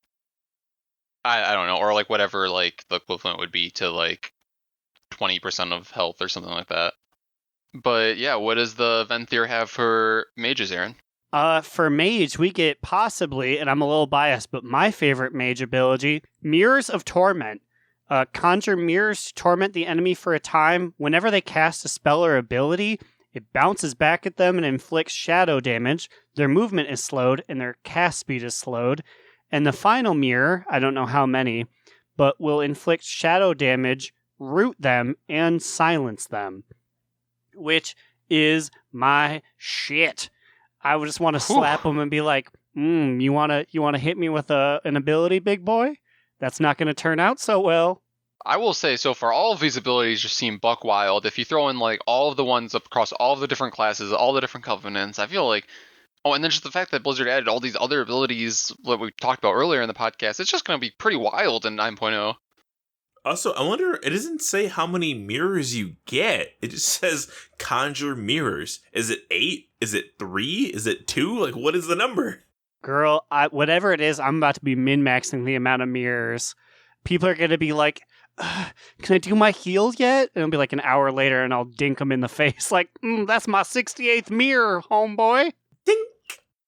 I don't know, or whatever the equivalent would be to 20% of health or something like that. But yeah, what does the Venthyr have for mages, Aaron? For mage, we get possibly, and I'm a little biased, but my favorite mage ability, Mirrors of Torment. Conjure mirrors to torment the enemy for a time. Whenever they cast a spell or ability, it bounces back at them and inflicts shadow damage. Their movement is slowed and their cast speed is slowed. And the final mirror, I don't know how many, but will inflict shadow damage, root them, and silence them. Which is my shit. I would just want to slap them and be like, you wanna hit me with an ability, big boy? That's not going to turn out so well. I will say, so far, all of these abilities just seem buck wild. If you throw in all of the ones across all of the different classes, all the different covenants, I feel like... Oh, and then just the fact that Blizzard added all these other abilities that we talked about earlier in the podcast, it's just going to be pretty wild in 9.0. Also, I wonder, it doesn't say how many mirrors you get. It just says conjure mirrors. Is it 8? Is it 3? Is it 2? What is the number? Girl, whatever it is, I'm about to be min-maxing the amount of mirrors. People are going to be like, can I do my heal yet? And it'll be an hour later and I'll dink them in the face that's my 68th mirror, homeboy. Dink!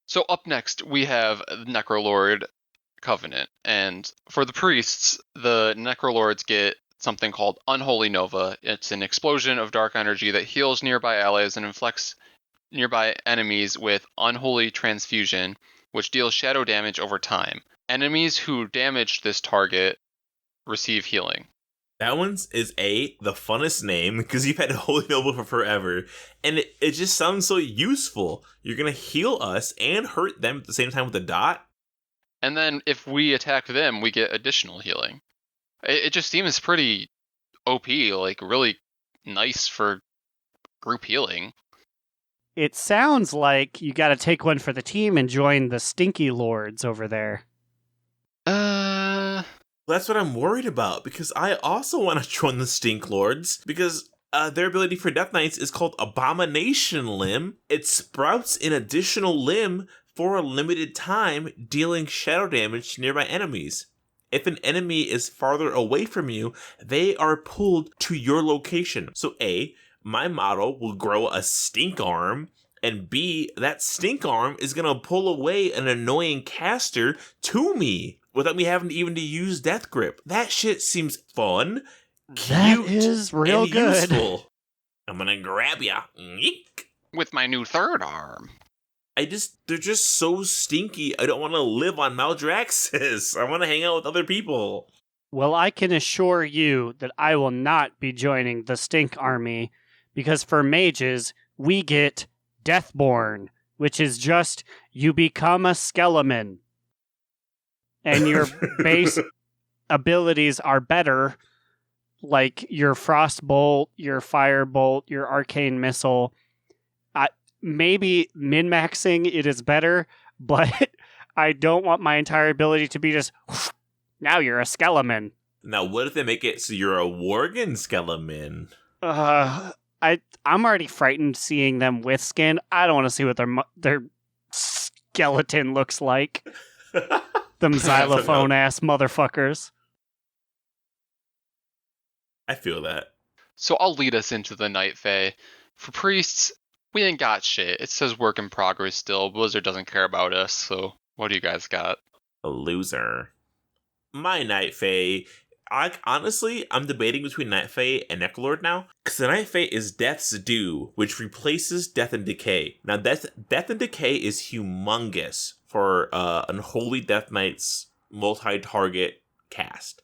So up next, we have Necrolord Covenant. And for the priests, the Necrolords get something called Unholy Nova. It's an explosion of dark energy that heals nearby allies and inflicts nearby enemies with Unholy Transfusion, which deals shadow damage over time. Enemies who damage this target receive healing. That one's is the funnest name because you've had Holy Nova for forever, and it just sounds so useful. You're gonna heal us and hurt them at the same time with a dot. And then if we attack them, we get additional healing. It just seems pretty OP, really nice for group healing. It sounds like you got to take one for the team and join the Stinky Lords over there. That's what I'm worried about, because I also want to join the Stink Lords, because their ability for Death Knights is called Abomination Limb. It sprouts an additional limb for a limited time, dealing shadow damage to nearby enemies. If an enemy is farther away from you, they are pulled to your location. So A, my model will grow a stink arm, and B, that stink arm is going to pull away an annoying caster to me without me having even to use Death Grip. That shit seems fun, That cute, is real and good. useful. I'm going to grab ya. Yeek. With my new third arm. They're just so stinky. I don't want to live on Maldraxxus. I want to hang out with other people. Well, I can assure you that I will not be joining the Stink Army, because for mages, we get Deathborn, which is just you become a skeleton. And your base abilities are better, like your Frostbolt, your Firebolt, your Arcane Missile. Maybe min-maxing it is better, but I don't want my entire ability to be just, now you're a skeleton. Now, what if they make it so you're a Worgen skeleton? I I'm already frightened seeing them with skin. I don't want to see what their skeleton looks like. Them xylophone ass motherfuckers. I feel that. So I'll lead us into the Night Fae. For priests, we ain't got shit. It says work in progress still. Blizzard doesn't care about us, so what do you guys got? A loser. My Night Fae. I'm debating between Night Fae and Necrolord now. Because the Night Fae is Death's Due, which replaces Death and Decay. Now, Death and Decay is humongous for Unholy Death Knight's multi-target cast.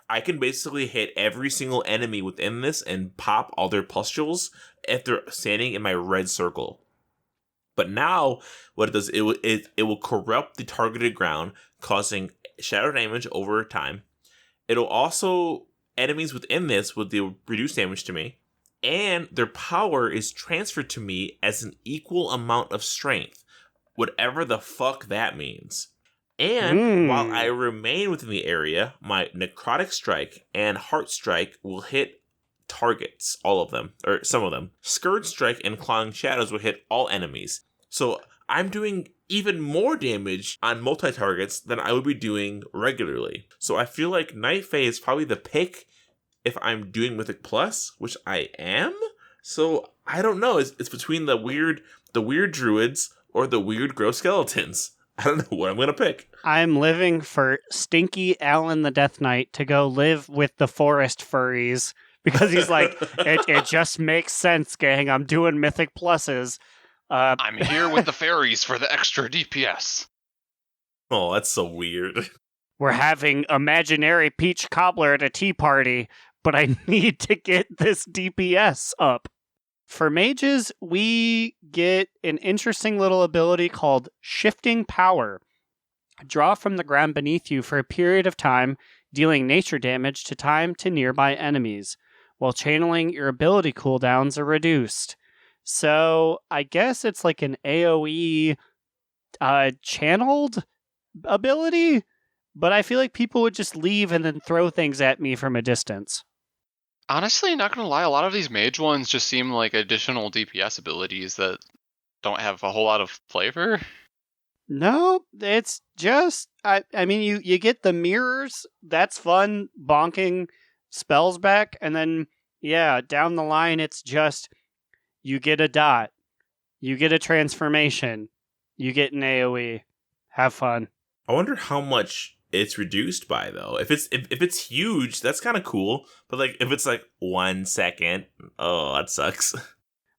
I can basically hit every single enemy within this and pop all their pustules if they're standing in my red circle. But now, what it does, it will corrupt the targeted ground, causing shadow damage over time. It'll also, enemies within this will deal reduced damage to me, and their power is transferred to me as an equal amount of strength, whatever the fuck that means. And while I remain within the area, my Necrotic Strike and Heart Strike will hit targets, all of them, or some of them. Scourge Strike and Clawing Shadows will hit all enemies. So I'm doing even more damage on multi-targets than I would be doing regularly. So I feel like Night Fae is probably the pick if I'm doing Mythic Plus, which I am. So I don't know. It's between the weird druids or the weird gross skeletons. I don't know what I'm going to pick. I'm living for Stinky Alan the Death Knight to go live with the forest furries because he's like, it just makes sense, gang. I'm doing Mythic Pluses. I'm here with the fairies for the extra DPS. Oh, that's so weird. We're having imaginary peach cobbler at a tea party, but I need to get this DPS up. For mages, we get an interesting little ability called Shifting Power. Draw from the ground beneath you for a period of time, dealing nature damage to nearby enemies, while channeling your ability cooldowns are reduced. So I guess it's like an AoE channeled ability, but I feel like people would just leave and then throw things at me from a distance. Honestly, not gonna lie, a lot of these mage ones just seem like additional DPS abilities that don't have a whole lot of flavor. No, it's just I mean you get the mirrors, that's fun, bonking spells back, and then down the line it's just you get a dot, you get a transformation, you get an AoE. Have fun. I wonder how much it's reduced by, though. If it's huge, that's kind of cool. But like if it's like 1 second, oh, that sucks.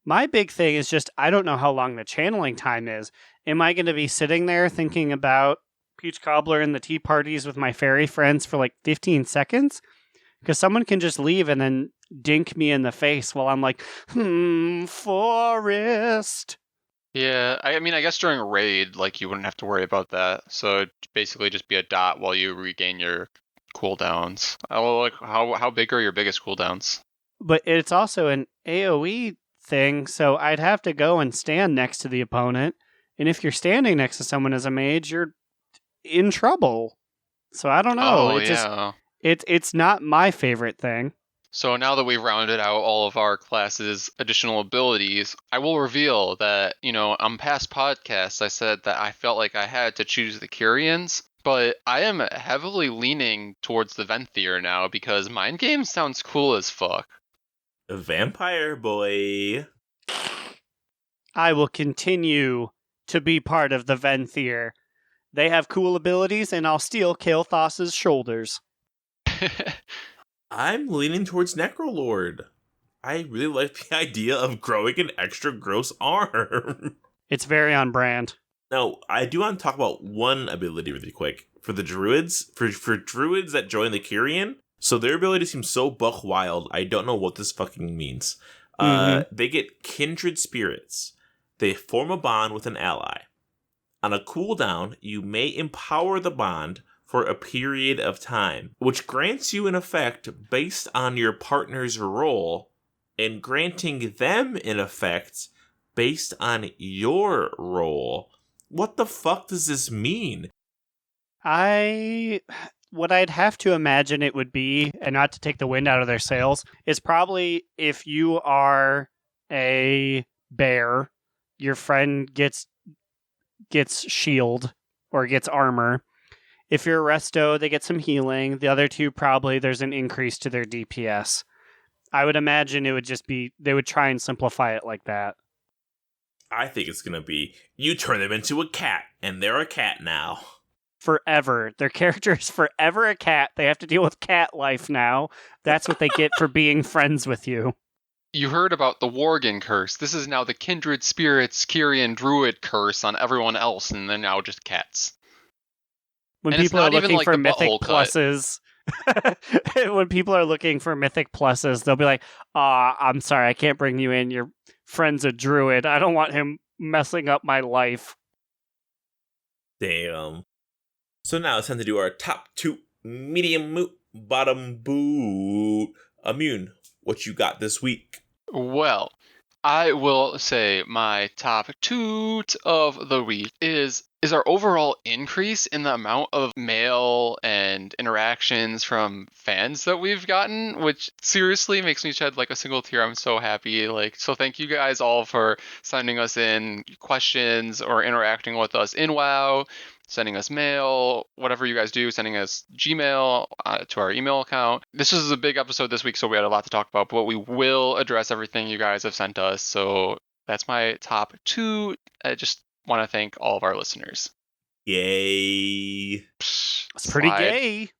My big thing is just I don't know how long the channeling time is. Am I going to be sitting there thinking about Peach Cobbler and the tea parties with my fairy friends for like 15 seconds? Because someone can just leave and then dink me in the face while I'm like, forest. Yeah, I mean, I guess during a raid, like, you wouldn't have to worry about that. So it'd basically just be a dot while you regain your cooldowns. Oh, like, how big are your biggest cooldowns? But it's also an AoE thing, so I'd have to go and stand next to the opponent. And if you're standing next to someone as a mage, you're in trouble. So I don't know. It's not my favorite thing. So now that we've rounded out all of our classes' additional abilities, I will reveal that, on past podcasts, I said that I felt like I had to choose the Kyrians, but I am heavily leaning towards the Venthyr now because Mind Games sounds cool as fuck. A vampire boy. I will continue to be part of the Venthyr. They have cool abilities, and I'll steal Kael'thas's shoulders. I'm leaning towards Necrolord. I really like the idea of growing an extra gross arm. It's very on brand. Now, I do want to talk about one ability really quick. For the druids, for druids that join the Kyrian, so their ability seems so buck wild, I don't know what this fucking means. They get kindred spirits. They form a bond with an ally. On a cooldown, you may empower the bond for a period of time, which grants you an effect based on your partner's role, and granting them an effect based on your role. What the fuck does this mean? What I'd have to imagine it would be, and not to take the wind out of their sails, is probably if you are a bear. Your friend gets shield or gets armor. If you're a resto, they get some healing. The other two, probably there's an increase to their DPS. I would imagine it would just be, they would try and simplify it like that. I think it's going to be, you turn them into a cat, and they're a cat now. Forever. Their character is forever a cat. They have to deal with cat life now. That's what they get for being friends with you. You heard about the Worgen curse. This is now the kindred spirits, Kyrian druid curse on everyone else, and they're now just cats. When And it's people are not even looking like for the mythic butthole cut. pluses, when people are looking for mythic pluses, they'll be like, I'm sorry, I can't bring you in. Your friend's a druid. I don't want him messing up my life. Damn. So now it's time to do our top 2 medium moot, bottom boot. Immune, what you got this week? Well, I will say my top toot of the week is our overall increase in the amount of mail and interactions from fans that we've gotten, which seriously makes me shed like a single tear. I'm so happy. So thank you guys all for sending us in questions or interacting with us in WoW, sending us mail, whatever you guys do, sending us Gmail to our email account. This was a big episode this week, so we had a lot to talk about, but we will address everything you guys have sent us. So that's my top 2. I just want to thank all of our listeners. Yay. It's pretty gay.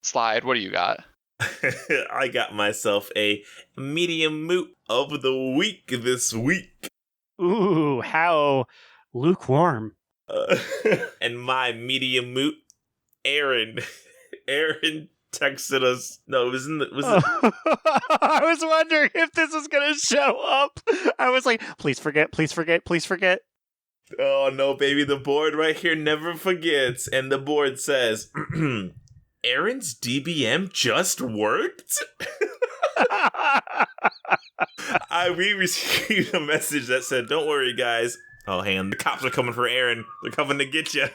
Slide, what do you got? I got myself a medium moot of the week this week. Ooh, how lukewarm. And my medium moot, Aaron texted us. No, it was in the. I was wondering if this was going to show up. I was like, please forget, please forget, please forget. Oh no, baby, the board right here never forgets. And the board says, Aaron's DBM just worked? We received a message that said, don't worry, guys. Oh, hang on. The cops are coming for Aaron. They're coming to get you.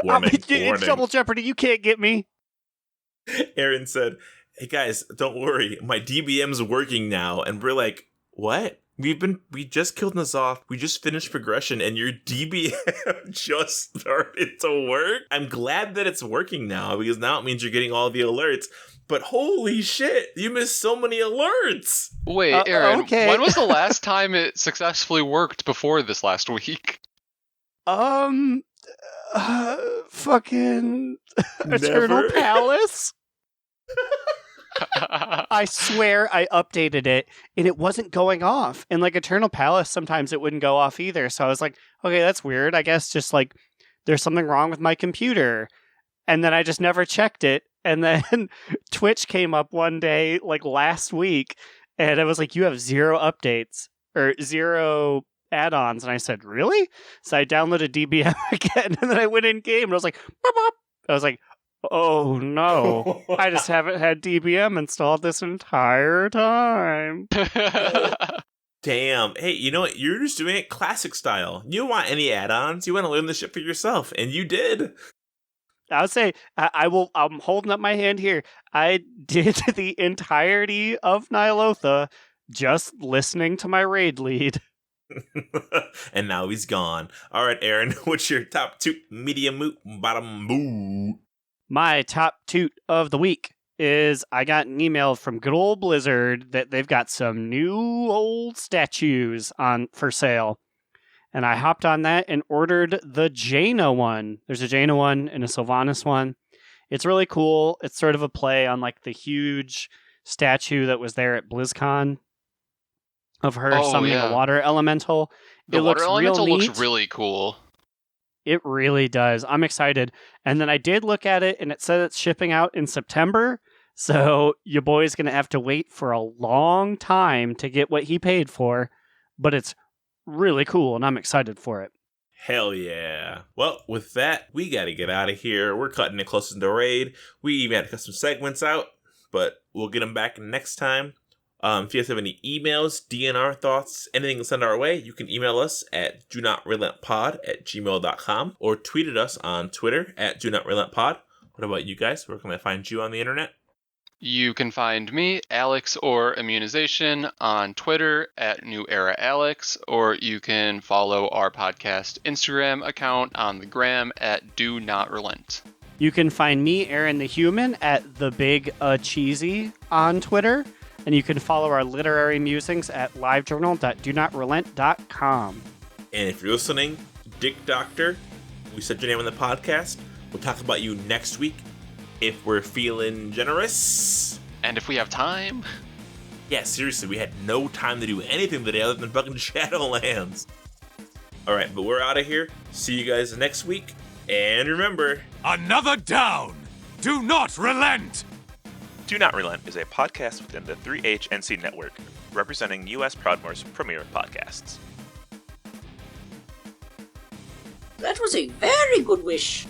Warning. It's double jeopardy. You can't get me. Aaron said, hey, guys, don't worry. My DBM's working now. And we're like, what? We just killed Nazoth. We just finished progression, and your DBM just started to work. I'm glad that it's working now, because now it means you're getting all the alerts. But holy shit, you missed so many alerts. Wait, Aaron, okay. When was the last time it successfully worked before this last week? Fucking Eternal Never. Palace? I swear I updated it and it wasn't going off. And like Eternal Palace, sometimes it wouldn't go off either. So I was like, okay, that's weird. I guess just like there's something wrong with my computer. And then I just never checked it. And then Twitch came up one day, like last week, and it was like, you have 0 updates or 0 add-ons. And I said, really? So I downloaded DBM again, and then I went in game and I was like, bop, bop. I was like, oh no, I just haven't had DBM installed this entire time. Damn. Hey, you know what? You're just doing it classic style. You don't want any add-ons. You want to learn this shit for yourself. And you did. I would say I'm holding up my hand here. I did the entirety of Nyalotha just listening to my raid lead. And now he's gone. All right, Aaron, what's your top 2 medium moot, bottom boot? My top toot of the week is I got an email from good old Blizzard that they've got some new old statues on for sale. And I hopped on that and ordered the Jaina one. There's a Jaina one and a Sylvanas one. It's really cool. It's sort of a play on like the huge statue that was there at BlizzCon of her summoning a water elemental. The water elemental real looks neat. really cool. It really does. I'm excited. And then I did look at it and it said it's shipping out in September. So your boy's going to have to wait for a long time to get what he paid for. But it's really cool and I'm excited for it. Hell yeah. Well, with that, we got to get out of here. We're cutting it close to the raid. We even had to cut some segments out, but we'll get them back next time. If you guys have any emails, DNR thoughts, anything to send our way, you can email us at donotrelenttpod@gmail.com or tweet at us on Twitter at donotrelenttpod. What about you guys? Where can I find you on the internet? You can find me, Alex or Immunization, on Twitter at New Era Alex, or you can follow our podcast Instagram account on the gram at Do Not Relent. You can find me, Aaron the Human, at The Big Cheesy on Twitter, and you can follow our literary musings at livejournal.donotrelent.com. And if you're listening, Dick Doctor, we said your name on the podcast. We'll talk about you next week if we're feeling generous. And if we have time. Yeah, seriously, we had no time to do anything today other than fucking Shadowlands. Alright, but we're out of here. See you guys next week. And remember... Another down! Do not relent! Do Not Relent is a podcast within the 3HNC network, representing U.S. Proudmoore's premier podcasts. That was a very good wish.